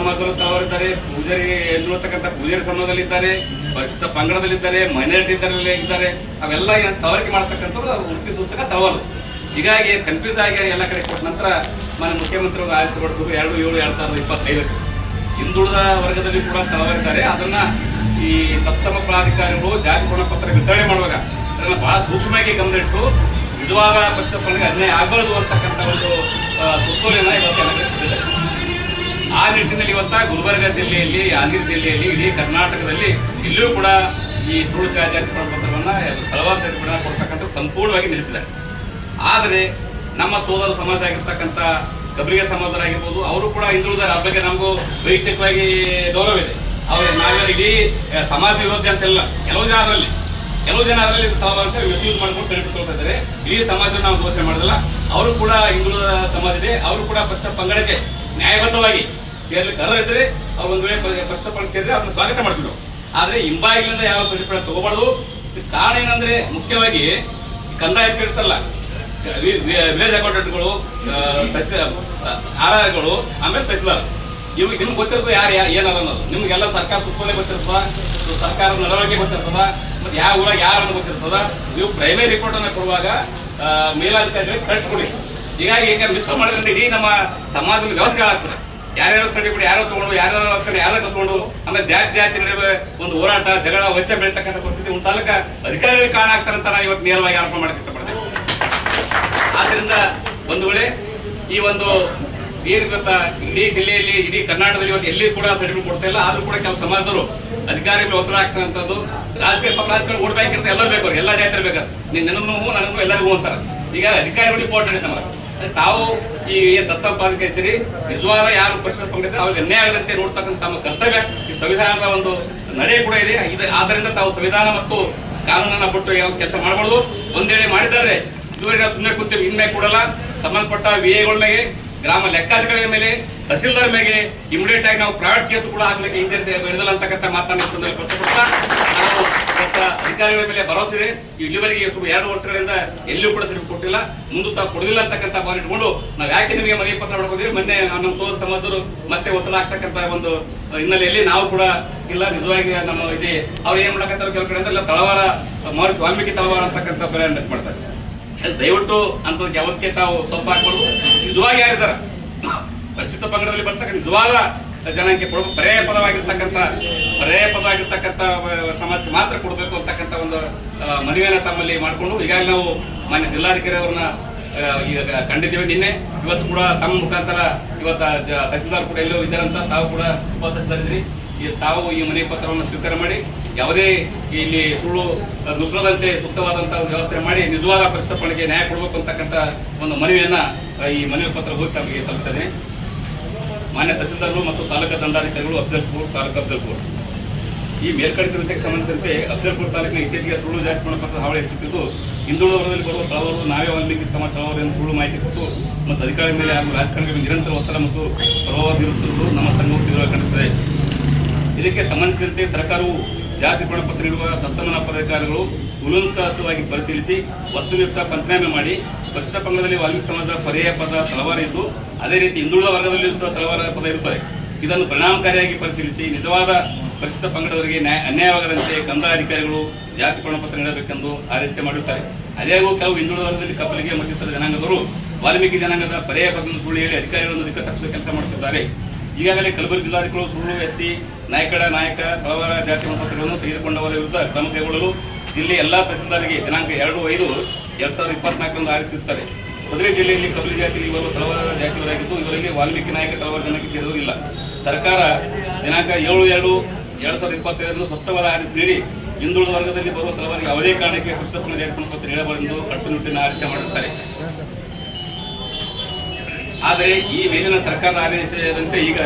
ಸಮಾಜದಲ್ಲೂ ತಳವರಿದ್ದಾರೆ, ಪೂಜಾರಿ ಎನ್ನುವತಕ್ಕಂಥ ಪೂಜಾರಿ ಸಮಾಜದಲ್ಲಿದ್ದಾರೆ, ಪರಿಶಿಷ್ಟ ಪಂಗಡದಲ್ಲಿದ್ದಾರೆ, ಮೈನಾರಿಟಿ ಇದ್ದಾರೆ. ಅವೆಲ್ಲ ತವರಿಕೆ ಮಾಡ್ತಕ್ಕಂಥವ್ರು ವೃತ್ತಿ ಸೂಚಕ ತವರು. ಹೀಗಾಗಿ ಕನ್ಫ್ಯೂಸ್ ಆಗಿ ಎಲ್ಲ ಕಡೆ ಕೊಟ್ಟ ನಂತರ ಮನೆ ಮುಖ್ಯಮಂತ್ರಿಗಳು ಆಯ್ಕೆ ಪಡಿಸಿದ್ರು 2/7/2025. ಹಿಂದುಳಿದ ವರ್ಗದಲ್ಲಿ ಕೂಡ ತಳವರಿದ್ದಾರೆ. ಅದನ್ನ ಈ ತತ್ಸಮ ಪ್ರಾಧಿಕಾರಿಗಳು ಜಾತಿ ಗುಣಪತ್ರ ವಿತರಣೆ ಮಾಡುವಾಗ ಅದನ್ನ ಬಹಳ ಸೂಕ್ಷ್ಮವಾಗಿ ಗಮನ ಇಟ್ಟು ನಿಜವಾದ ಪರಿಶಿಷ್ಟ ಪಂಗಡಕ್ಕೆ ಅನ್ಯಾಯ ಆಗಬಾರದು ಅಂತಕ್ಕಂಥ ಒಂದು ಸುತ್ತೋಲೆಯನ್ನು ಇವತ್ತು ಎಲ್ಲ ಕೊಟ್ಟಿದ್ದಾರೆ. ಆ ನಿಟ್ಟಿನಲ್ಲಿ ಇವತ್ತ ಗುಲ್ಬರ್ಗ ಜಿಲ್ಲೆಯಲ್ಲಿ, ಯಾದಗಿರಿ ಜಿಲ್ಲೆಯಲ್ಲಿ, ಇಡೀ ಕರ್ನಾಟಕದಲ್ಲಿ ಇಲ್ಲಿಯೂ ಕೂಡ ಈ ಸುಳ್ಳು ಜಾತಿ ಪ್ರಮಾಣಪತ್ರವನ್ನು ಹಲವಾರು ಪ್ರಮಾಣ ಕೊಡ್ತಕ್ಕಂಥ ಸಂಪೂರ್ಣವಾಗಿ ನಿಲ್ಲಿಸಿದ್ದಾರೆ. ಆದರೆ ನಮ್ಮ ಸೋದರ ಸಮಾಜ ಆಗಿರ್ತಕ್ಕಂಥ ಕಬ್ರಿಗೆ ಸಮಾಜರಾಗಿರ್ಬೋದು, ಅವರು ಕೂಡ ಹಿಂದುಳಿದ ಬಗ್ಗೆ ನಮಗೂ ವೈಯಕ್ತಿಕವಾಗಿ ಗೌರವ ಇದೆ. ಅವ್ರು ನಾವೇನು ಇಡೀ ಸಮಾಜ ವಿರೋಧಿ ಅಂತೆಲ್ಲ, ಕೆಲವು ಜನ ಅದರಲ್ಲಿ ತಾವಂತ ಮಿಸ್ಯೂಸ್ ಮಾಡ್ಕೊಂಡು ಸರಿಪಡ್ಕೊಳ್ತಾ ಇದ್ದಾರೆ. ಇಡೀ ಸಮಾಜ ನಾವು ಘೋಷಣೆ ಮಾಡೋದಲ್ಲ. ಅವರು ಕೂಡ ಹಿಂದುಳಿದ ಸಮಾಜ ಇದೆ, ಅವರು ಕೂಡ ಪರಿಶಿಷ್ಟ ಪಂಗಡಕ್ಕೆ ನ್ಯಾಯಬದ್ಧವಾಗಿ ಸೇರ್ಲಿಕ್ಕೆ ಅರ್ಹ ಇದ್ರೆ ಅವ್ರು ಒಂದ್ ವೇಳೆ ಪರಿಶಿಷ್ಟ ಪಂಗಡ ಸೇರಿದ್ರೆ ಅವ್ರನ್ನ ಸ್ವಾಗತ ಮಾಡ್ತಿದ್ರು. ಆದ್ರೆ ಹಿಂಬಾಗಿಲಿಂದ ಯಾವ ಸರಿಪಡ ತಗೋಬಾರ್ದು. ಕಾರಣ ಏನಂದ್ರೆ ಮುಖ್ಯವಾಗಿ ಕಂದಾಯ ಕೇಳ್ತಾರಲ್ಲ, ವಿಲೇಜ್ ಅಕೌಂಟೆಂಟ್ಗಳು, ಆರ್ಆರ್ಗಳು, ಆಮೇಲೆ ತಹಸೀಲ್ದಾರ್, ಇವ್ರಿಗೆ ನಿಮ್ಗೆ ಗೊತ್ತಿರ್ತದೆ ಯಾರು ಏನಲ್ಲ ಅನ್ನೋದು. ನಿಮ್ಗೆಲ್ಲ ಸರ್ಕಾರ ಸುತ್ತೋಲೆ ಗೊತ್ತಿರ್ತದ, ಸರ್ಕಾರದ ನಡವಳಿಕೆ ಗೊತ್ತಿರ್ತದ, ಮತ್ತೆ ಯಾವ ಊರಾಗ ಯಾರನ್ನು ಗೊತ್ತಿರ್ತದ. ನೀವು ಪ್ರೈಮರಿ ರಿಪೋರ್ಟ್ ಅನ್ನ ಕೊಡುವಾಗ ಮೇಲಾಧಿಕಾರಿಗಳಿಗೆ ಕರೆಕ್ಟ್ ಕೊಡಿ. ಹೀಗಾಗಿ ಮಿಸ್ ಮಾಡಿದ್ರೆ ಇಡೀ ನಮ್ಮ ಸಮಾಜದಲ್ಲಿ ವ್ಯವಸ್ಥೆ ಆಗ್ತದೆ. ಯಾರ್ಯಾರು ಸರ್ಟಿಫಿಕೇಟ್ ಯಾರೋ ತಗೊಂಡು, ಯಾರೋ ಕಸ್ಕೊಂಡು, ಆಮೇಲೆ ಜಾತಿ ನಡುವೆ ಒಂದು ಹೋರಾಟ, ಜಗಳ, ವೈಷ ಬೆಳೀತಕ್ಕಂಥ ಪರಿಸ್ಥಿತಿ ಉಂಟಾಲಕ ಅಧಿಕಾರಿಗಳಿಗೆ ಕಾರಣ ಆಗ್ತಾರಂತ ನಾನು ಇವತ್ತು ನೇರವಾಗಿ ಆರೋಪ ಮಾಡಕ್ಕೆ ಇಷ್ಟಪಡ್ತೇನೆ. ಆದ್ದರಿಂದ ಒಂದು ವೇಳೆ ಈ ಒಂದು ಏನು ಗೊತ್ತಾ, ಇಡೀ ಜಿಲ್ಲೆಯಲ್ಲಿ, ಇಡೀ ಕರ್ನಾಟಕದಲ್ಲಿ ಇವತ್ತು ಎಲ್ಲಿ ಕೂಡ ಸರ್ಟಿಫಿಕೇಟ್ ಕೊಡ್ತಾ ಇಲ್ಲ. ಆದ್ರೂ ಕೂಡ ಕೆಲವು ಸಮಾಜದವರು ಅಧಿಕಾರಿಗಳು ಒತ್ತಡ ಆಗ್ತಕ್ಕಂಥದ್ದು, ರಾಜಕೀಯ ಓಟ್ ಬ್ಯಾಂಕ್ ಅಂತ ಎಲ್ಲರೂ ಬೇಕು, ಅವ್ರಿಗೆ ಎಲ್ಲ ಜಾತಿ ಬೇಕಾದ್ರೆ ನನಗೂ ಎಲ್ಲರಿಗೂ ಅಂತಾರೆ. ಈಗ ಅಧಿಕಾರಿಗಳು ಇಂಪಾರ್ಟೆಂಟ್ ನಮಗೆ. ತಾವು ಈ ದತ್ತ ಪಾಲಿಕೆ ಇರ್ತೀರಿ, ನಿಜವಾದ ಯಾರು ಪರಿಶಿಷ್ಟ ಪಂಗಡ ಅವ್ರಿಗೆ ಅನ್ಯಾಯ ಆಗದಂತೆ ನೋಡ್ತಕ್ಕಂಥ ತಮ್ಮ ಕರ್ತವ್ಯ ಈ ಸಂವಿಧಾನದ ಒಂದು ನಡೆ ಕೂಡ ಇದೆ. ಆದ್ದರಿಂದ ತಾವು ಸಂವಿಧಾನ ಮತ್ತು ಕಾನೂನನ್ನ ಬಿಟ್ಟು ಯಾವ ಕೆಲಸ ಮಾಡಬಾರ್ದು. ಒಂದೇಳೆ ಮಾಡಿದ್ದಾರೆ, ಇದುವರೆಗೆ ನಾವು ಸುಮ್ಮನೆ ಕೂತೀವಿ. ಇನ್ಮೇಲೆ ಕೊಡಲ್ಲ. ಸಂಬಂಧಪಟ್ಟ ವಿಎಗಳ ಮೇಲೆ, ಗ್ರಾಮ ಲೆಕ್ಕಾಧಿಕಾರಿಗಳ ಮೇಲೆ, ತಹಸೀಲ್ದಾರ್ ಮೇಲೆ ಇಮಿಡಿಯೇಟ್ ಆಗಿ ನಾವು ಪ್ರೈವೇಟ್ ಕೇಸು ಕೂಡ ಹಾಕ್ಲಿಕ್ಕೆ ಇರಲ್ಲ ಅಂತಕ್ಕಂಥ ಮಾತನ್ನು ವ್ಯಕ್ತಪಡ್ತಾ ನಾವು ಅಧಿಕಾರಿಗಳ ಮೇಲೆ ಭರವಸೆ ಇದೆ. ಇಲ್ಲಿವರೆಗೆ 2 ವರ್ಷಗಳಿಂದ ಎಲ್ಲೂ ಕೂಡ ಸರ್ಟಿಫಿಕೇಟ್ ಕೊಟ್ಟಿಲ್ಲ, ಮುಂದೆ ತಾವು ಕೊಡಲಿಲ್ಲ ಅಂತಕ್ಕಂಥ ಭಾವನೆ ಇಟ್ಕೊಂಡು ನಾವು ಯಾಕೆ ನಿಮಗೆ ಮನವಿ ಪತ್ರ ಮಾಡ್ಕೋತೀವಿ. ಮೊನ್ನೆ ನಮ್ಮ ಸೋದರ ಸಮಾಜದವರು ಮತ್ತೆ ಒತ್ತಡ ಆಗ್ತಕ್ಕಂಥ ಒಂದು ಹಿನ್ನೆಲೆಯಲ್ಲಿ ನಾವು ಕೂಡ ಇಲ್ಲ, ನಿಜವಾಗಿ ನಮ್ಮ ಇಲ್ಲಿ ಅವ್ರು ಏನ್ ಮಾಡಕತ್ತಾರೆ ಕೆಲವು ಕಡೆ ಅಂದ್ರೆ ತಳವಾರ ಮಹರ್ಷಿ ವಾಲ್ಮೀಕಿ ತಳವಾರ ಅಂತಕ್ಕಂಥ ಬೇರೆ ಮಾಡ್ತಾರೆ. ದಯವಿಟ್ಟು ಅಂತ ಯಾವತ್ತೇ ತಾವು ತಪ್ಪು ಹಾಕ್ಬಾರ್ದು. ನಿಜವಾಗಿ ಯಾರಿದಾರ ಪರಿಶಿಷ್ಟ ಪಂಗಡದಲ್ಲಿ ಬರ್ತಕ್ಕಂಥ ನಿಜವಾದ ಜನಾಂಗಕ್ಕೆ ಪರ್ಯಾಯ ಪದವಾಗಿರ್ತಕ್ಕಂಥ ಸಮಾಜಕ್ಕೆ ಮಾತ್ರ ಕೊಡಬೇಕು ಅಂತಕ್ಕಂಥ ಒಂದು ಮನವಿಯನ್ನು ತಮ್ಮಲ್ಲಿ ಮಾಡಿಕೊಂಡು ಈಗಾಗಲೇ ನಾವು ಮಾನ್ಯ ಜಿಲ್ಲಾಧಿಕಾರಿ ಅವ್ರನ್ನ ಈಗ ಕಂಡಿದ್ದೀವಿ. ನಿನ್ನೆ ಇವತ್ತು ಕೂಡ ತಮ್ಮ ಮುಖಾಂತರ ಇವತ್ತು ತಹಸೀಲ್ದಾರ್ ಕೂಡ ಎಲ್ಲೋ ಇದ್ದಾರಂತ ತಾವು ಕೂಡ ಉಪಸ್ಥಿತರಿದ್ದೀರಿ. ತಾವು ಈ ಮನವಿ ಪತ್ರವನ್ನು ಸ್ವೀಕಾರ ಮಾಡಿ ಯಾವುದೇ ಇಲ್ಲಿ ಸುಳ್ಳು ನುಸುಳದಂತೆ ಸೂಕ್ತವಾದಂತಹ ವ್ಯವಸ್ಥೆ ಮಾಡಿ ನಿಜವಾದ ಪರಿಶಿಷ್ಟ ಪಂಗಡಕ್ಕೆ ನ್ಯಾಯ ಕೊಡಬೇಕು ಅಂತಕ್ಕಂಥ ಒಂದು ಮನವಿಯನ್ನ ಈ ಮನವಿ ಪತ್ರ ಹೋಗಿ ತಮಗೆ ತಲುಪ್ತದೆ. ಮಾನ್ಯ ತಹಸೀಲ್ದಾರರು ಮತ್ತು ತಾಲೂಕಾ ದಂಡಾಧಿಕಾರಿಗಳು, ಅಫ್ಜಲ್ಪುರ್ ತಾಲೂಕು ಅಫ್ಜಲ್ಪುರ್, ಈ ಮೇಲ್ಕಡೆ ಸಮಸ್ಯೆಗೆ ಸಂಬಂಧಿಸಿದಂತೆ ಅಫ್ಜಲ್ಪುರ್ ತಾಲೂಕಿನ ಇತ್ತೀಚೆಗೆ ಸುಳ್ಳು ಜಾತಿ ಪ್ರಮಾಣಪತ್ರ ಹಾವಳಿ ಹೆಚ್ಚುತ್ತಿದ್ದು, ಹಿಂದುಳಿದ ವರ್ಗದಲ್ಲಿ ಬರುವ ತಳವರು ನಾವೇ ವಾಲ್ಮೀಕಿ ಸಮಾಜ ತಳವರು ಎಂದು ಸುಳ್ಳು ಮಾಹಿತಿ ಕೊಟ್ಟು ಮತ್ತು ಅಧಿಕಾರಿಗಳ ಮೇಲೆ ಹಾಗೂ ರಾಜಕಾರಣಿಗಳ ನಿರಂತರ ಒತ್ತಡ ಮತ್ತು ಪ್ರಭಾವ ಬೀರುತ್ತಿರುವುದು ನಮ್ಮ ಸಂಘವು ತೀವ್ರವಾಗಿ ಖಂಡಿಸುತ್ತದೆ. ಇದಕ್ಕೆ ಸಂಬಂಧಿಸಿದಂತೆ ಸರ್ಕಾರವು ಜಾತಿ ಪ್ರಮಾಣಪತ್ರ ನೀಡುವ ತತ್ಸಮಾನ ಪದಾಧಿಕಾರಿಗಳು ಉಲ್ಲಂಘಿತವಾಗಿ ಪರಿಶೀಲಿಸಿ ವಸ್ತುನಿಷ್ಠ ಪಂಚನಾಮೆ ಮಾಡಿ ಪರಿಶಿಷ್ಟ ಪಂಗಡದಲ್ಲಿ ವಾಲ್ಮೀಕಿ ಸಮಾಜದ ಪರ್ಯಾಯ ಪದ ತಳವಾರ ಇದ್ದು, ಅದೇ ರೀತಿ ಹಿಂದುಳಿದ ವರ್ಗದಲ್ಲಿಯೂ ಸಹ ತಳವಾರ ಪದ ಇರುತ್ತದೆ. ಇದನ್ನು ಪರಿಣಾಮಕಾರಿಯಾಗಿ ಪರಿಶೀಲಿಸಿ ನಿಜವಾದ ಪರಿಶಿಷ್ಟ ಪಂಗಡದವರಿಗೆ ಅನ್ಯಾಯವಾಗದಂತೆ ಕಂದಾಯ ಅಧಿಕಾರಿಗಳು ಜಾತಿ ಪ್ರಮಾಣಪತ್ರ ನೀಡಬೇಕೆಂದು ಆದೇಶ ಮಾಡಿರುತ್ತಾರೆ. ಅದೇಗೂ ಕೆಲವು ಹಿಂದುಳಿದ ವರ್ಗದಲ್ಲಿ ಕಪ್ಪಲಿಗೆ ಮತ್ತಿತರ ಜನಾಂಗದವರು ವಾಲ್ಮೀಕಿ ಜನಾಂಗದ ಪರ್ಯಾಯ ಪದವನ್ನು ಸುಳ್ಳು ಹೇಳಿ ಅಧಿಕಾರಿಗಳನ್ನು ದಿಕ್ಕ ತಪ್ಪಿಸುವ ಕೆಲಸ ಮಾಡುತ್ತಿದ್ದಾರೆ. ಈಗಾಗಲೇ ಕಲಬುರಗಿ ಜಿಲ್ಲಾಧಿಕಾರಿಗಳು ಸುಳ್ಳು ಎಸ್ಟಿ ನಾಯಕ ತಳವಾರ ಜಾತಿ ಪ್ರಮಾಣಪತ್ರಗಳನ್ನು ತೆಗೆದುಕೊಂಡವರ ವಿರುದ್ಧ ಕ್ರಮ ಕೈಗೊಳ್ಳಲು ಜಿಲ್ಲೆ ಎಲ್ಲಾ ತಹಸೀಲ್ದಾರಿಗೆ ದಿನಾಂಕ 2/5/2024 ಆದೇಶಿಸುತ್ತಾರೆ. ಮಧುರೈ ಜಿಲ್ಲೆಯಲ್ಲಿ ಕಬಲಿ ಜಾತಿಗೆ ಬರುವ ತಳವಾರ ಜಾತಿಯವರಾಗಿದ್ದು, ಇವರಲ್ಲಿ ವಾಲ್ಮೀಕಿ ನಾಯಕ ತಳವಾರ ಜನಕ್ಕೆ ಸೇರಿದವರು ಇಲ್ಲ. ಸರ್ಕಾರ ದಿನಾಂಕ 7/7/2025 ಸ್ಪಷ್ಟವಾದ ಆದೇಶ ನೀಡಿ ಹಿಂದುಳಿದ ವರ್ಗದಲ್ಲಿ ಬರುವ ತಳವಾರಿಗೆ ಯಾವುದೇ ಕಾರಣಕ್ಕೆ ಪರಿಶಿಷ್ಟ ಪಂಗಡ ಜಾತಿ ಪ್ರಮಾಣಪತ್ರ ನೀಡಬಾರದೆಂದು ಕಟ್ಟುನಿಟ್ಟಿನ ಆದೇಶ ಮಾಡಿರುತ್ತಾರೆ. ಆದರೆ ಈ ಮೇಲಿನ ಸರ್ಕಾರದ ಆದೇಶದಂತೆ ಈಗ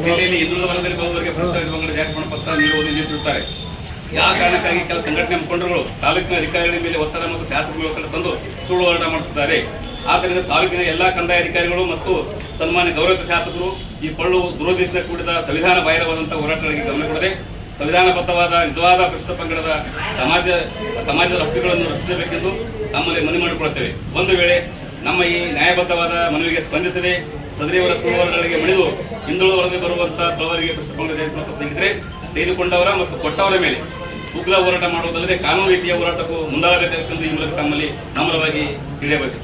ಜಿಲ್ಲೆಯಲ್ಲಿ ಹಿಂದುಳಿದ ವರ್ಗದಲ್ಲಿ ಬರುವವರಿಗೆ ಪರಿಶಿಷ್ಟ ಪಂಗಡ ಜಾತಿ ಪ್ರಮಾಣಪತ್ರ ನೀಡುವುದು ನಿಲ್ಲಿಸಿರುತ್ತಾರೆ. ಯಾವ ಕಾರಣಕ್ಕಾಗಿ ಕೆಲ ಸಂಘಟನೆ ಮುಖಂಡರು ತಾಲೂಕಿನ ಅಧಿಕಾರಿಗಳ ಮೇಲೆ ಒತ್ತಡ ಮತ್ತು ಶಾಸಕರ ಒತ್ತಡ ತಂದು ಸುಳ್ಳು ಹೋರಾಟ ಮಾಡುತ್ತಿದ್ದಾರೆ. ಆದ್ದರಿಂದ ತಾಲೂಕಿನ ಎಲ್ಲಾ ಕಂದಾಯ ಅಧಿಕಾರಿಗಳು ಮತ್ತು ಸನ್ಮಾನ್ಯ ಗೌರವ ಶಾಸಕರು ಈ ಪಳ್ಳು ದುರುದ್ದೇಶದ ಕೂಡಿದ ಸಂವಿಧಾನ ಬಾಹಿರವಾದಂತಹ ಹೋರಾಟಗಳಿಗೆ ಗಮನ ಕೊಡದೆ ಸಂವಿಧಾನಬದ್ಧವಾದ ನಿಜವಾದ ಪರಿಶಿಷ್ಟ ಪಂಗಡದ ಸಮಾಜದ ಹಕ್ಕುಗಳನ್ನು ರಕ್ಷಿಸಬೇಕೆಂದು ತಮ್ಮಲ್ಲಿ ಮನವಿ ಮಾಡಿಕೊಳ್ಳುತ್ತೇವೆ. ಒಂದು ವೇಳೆ ನಮ್ಮ ಈ ನ್ಯಾಯಬದ್ಧವಾದ ಮನವಿಗೆ ಸ್ಪಂದಿಸದೆ ಸದರಿಯವರ ಸುವರ್ಣಗಳಿಗೆ ಮಣಿದು ಹಿಂದುಳಿದ ಒಳಗೆ ಬರುವಂತಹ ತಳವರಿಗೆ ಸ್ನೇಹಿತರೆ ತೆಗೆದುಕೊಂಡವರ ಮತ್ತು ಕೊಟ್ಟವರ ಮೇಲೆ ಉಗ್ರ ಹೋರಾಟ ಮಾಡುವುದಲ್ಲದೆ ಕಾನೂನು ರೀತಿಯ ಹೋರಾಟಕ್ಕೂ ಮುಂದಾಗಬೇಕೆಂದು ಈ ಮೂಲಕ ತಮ್ಮಲ್ಲಿ ನಮ್ರವಾಗಿ ತಿಳಿಯಬೇಕು.